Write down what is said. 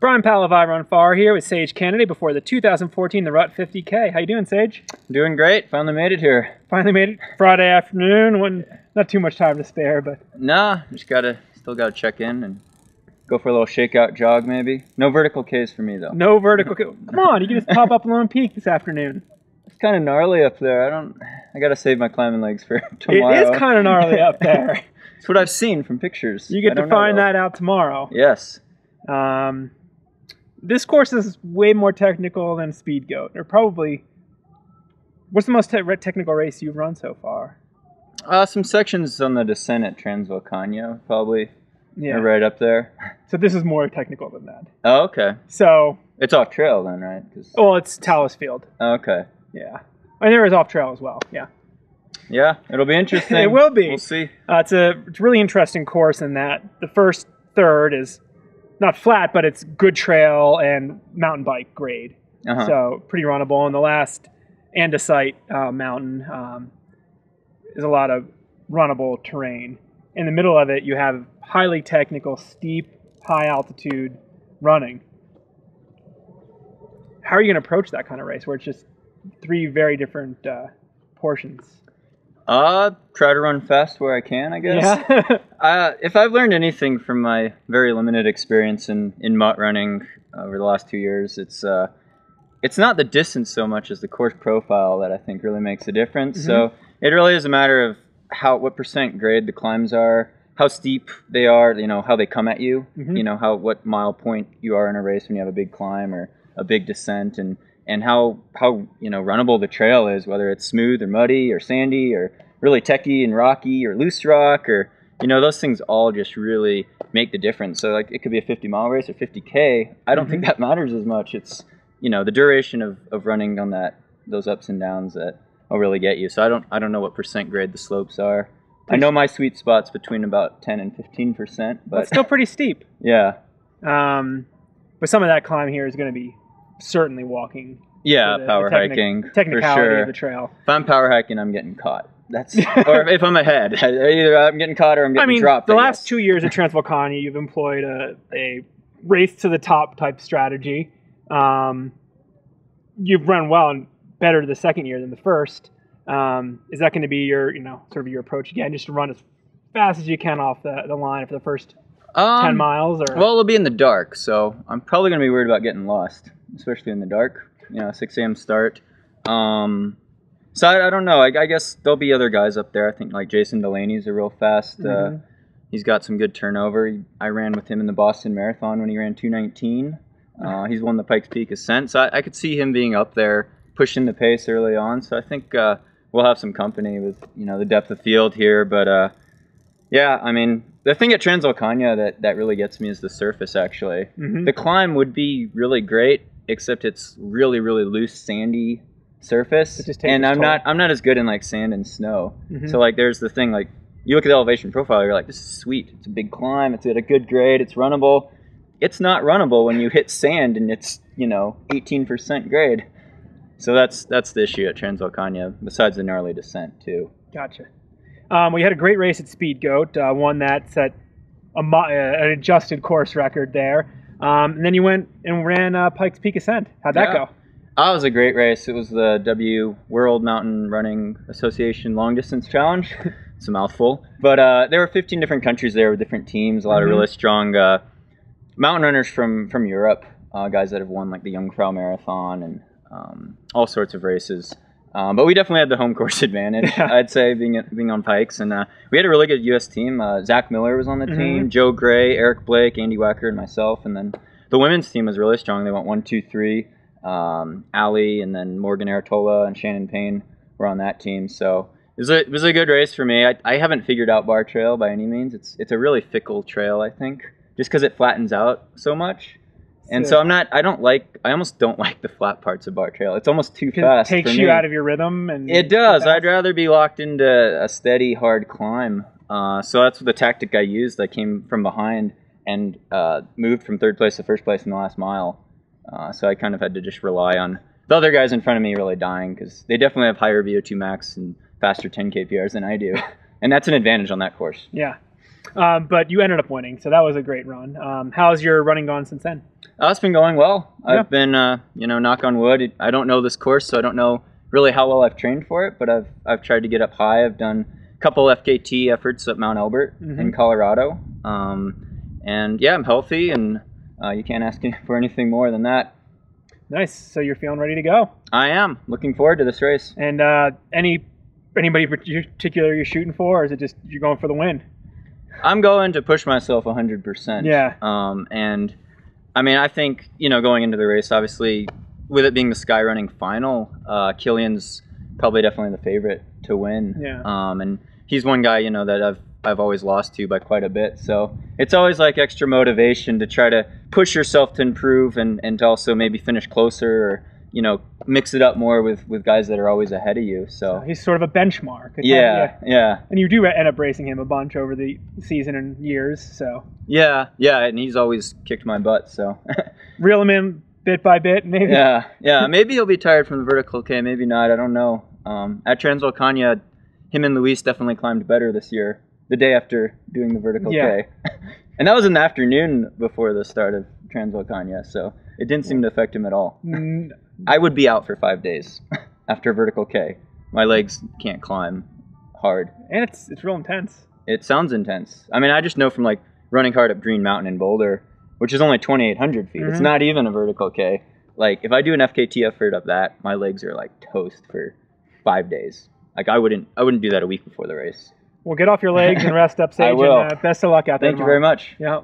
Brian Powell of I Run Far here with Sage Canaday before the 2014 the Rut 50k. How you doing, Sage? Doing great. Finally made it here. Finally made it Friday afternoon. Not too much time to spare, but Nah, still gotta check in and go for a little shakeout jog maybe. No vertical Ks for me though. No vertical. Come on, you can just pop up Lone Peak this afternoon. It's kind of gnarly up there. I gotta save my climbing legs for tomorrow. It is kind of gnarly up there. It's what I've seen from pictures. You get to find that out tomorrow. Yes. This course is way more technical than Speed Goat. Or probably, what's the most technical race you've run so far? Some sections on the descent at Transvolcano, probably. Yeah. Are right up there. So this is more technical than that. Oh, okay. So it's off trail then, right? Well, it's Talus Field. Okay. Yeah. And there is off trail as well. Yeah. Yeah, it'll be interesting. It will be. We'll see. It's a really interesting course in that the first third is not flat, but it's good trail and mountain bike grade. So pretty runnable. And the last andesite mountain is a lot of runnable terrain. In the middle of it, you have highly technical, steep, high altitude running. How are you going to approach that kind of race where it's just three very different portions? Try to run fast where I can, I guess. Yeah. If I've learned anything from my very limited experience in mutt running over the last 2 years, it's not the distance so much as the course profile that I think really makes a difference. So it really is a matter of what percent grade the climbs are, how steep they are, how they come at you, what mile point you are in a race when you have a big climb or a big descent, and how runnable the trail is, whether it's smooth or muddy or sandy or really techy and rocky or loose rock, or those things all just really make the difference. So like it could be a 50-mile race or 50k. I don't think that matters as much. It's the duration of running on those ups and downs that will really get you. So I don't know what percent grade the slopes are. I know my sweet spot's between about 10 and 15%, but it's still pretty steep. Yeah. But some of that climb here is going to be certainly walking. Yeah, power hiking. Technicality for sure. of the trail. If I'm power hiking, I'm getting caught. Or if I'm ahead, either I'm getting caught or I'm getting dropped. The last 2 years at Transvolcano, you've employed a race to the top type strategy. You've run well and better the second year than the first. Is that going to be your, sort of your approach again, just to run as fast as you can off the line for the first 10 miles? Or? Well, it'll be in the dark, so I'm probably going to be worried about getting lost, especially in the dark. 6 a.m. start. So I don't know. I guess there'll be other guys up there. I think like Jason Delaney's a real fast. He's got some good turnover. I ran with him in the Boston Marathon when he ran 2:19. He's won the Pikes Peak Ascent, so I could see him being up there, pushing the pace early on. So I think we'll have some company with the depth of field here. But yeah, I mean, the thing at Transvolcano that really gets me is the surface. Actually, the climb would be really great, except it's really loose, sandy surface, and I'm not as good in like sand and snow. So like there's the thing, like you look at the elevation profile, you're like, this is sweet. It's a big climb. It's at a good grade. It's runnable. It's not runnable when you hit sand and it's 18% grade. So that's the issue at Transvolcano, besides the gnarly descent too. Gotcha. We had a great race at Speed Goat, one that set an adjusted course record there. And then you went and ran Pikes Peak Ascent. How'd that go? It was a great race. It was the W World Mountain Running Association Long Distance Challenge. It's a mouthful. But there were 15 different countries there with different teams, a lot of really strong mountain runners from Europe, guys that have won like the Jungfrau Marathon and all sorts of races. But we definitely had the home course advantage, I'd say, being on Pikes. And we had a really good U.S. team. Zach Miller was on the team, Joe Gray, Eric Blake, Andy Wacker, and myself. And then the women's team was really strong. They went 1, 2, 3. Allie and then Morgan Artola and Shannon Payne were on that team. So it was a good race for me. I haven't figured out Bar Trail by any means. It's a really fickle trail, I think, just because it flattens out so much. And so I almost don't like the flat parts of Bar Trail. It's almost too fast. It takes you out of your rhythm. And it does. I'd rather be locked into a steady, hard climb. So that's the tactic I used. I came from behind and moved from third place to first place in the last mile. So I kind of had to just rely on the other guys in front of me really dying, because they definitely have higher VO2 max and faster 10K PRs than I do. And that's an advantage on that course. Yeah. But you ended up winning, so that was a great run. How's your running gone since then? It's been going well. Yeah. I've been, knock on wood. I don't know this course, so I don't know really how well I've trained for it, but I've tried to get up high. I've done a couple FKT efforts at Mount Elbert in Colorado. And yeah, I'm healthy, and you can't ask for anything more than that. Nice. So you're feeling ready to go? I am. Looking forward to this race. And anybody particular you're shooting for, or is it just you're going for the win? I'm going to push myself 100%. Yeah. And I mean, I think, going into the race, obviously, with it being the skyrunning final, Killian's probably definitely the favorite to win. Yeah. And he's one guy, that I've always lost to by quite a bit. So it's always like extra motivation to try to push yourself to improve and to also maybe finish closer or, mix it up more with guys that are always ahead of you. So he's sort of a benchmark. Yeah. And you do end up racing him a bunch over the season and years. So yeah, and he's always kicked my butt. So reel him in bit by bit, maybe. Yeah. Maybe he'll be tired from the vertical K. Maybe not. I don't know. At Transvolcania, him and Luis definitely climbed better this year. The day after doing the vertical K. And that was in the afternoon before the start of Transvolcania, so it didn't seem to affect him at all. I would be out for 5 days after vertical K. My legs can't climb hard. And it's real intense. It sounds intense. I mean, I just know from like running hard up Green Mountain in Boulder, which is only 2,800 feet. It's not even a vertical K. Like if I do an FKT effort up that, my legs are like toast for 5 days. Like I wouldn't do that a week before the race. Well, get off your legs and rest up, Sage. I will. And best of luck out there. Thank you very much. Yeah.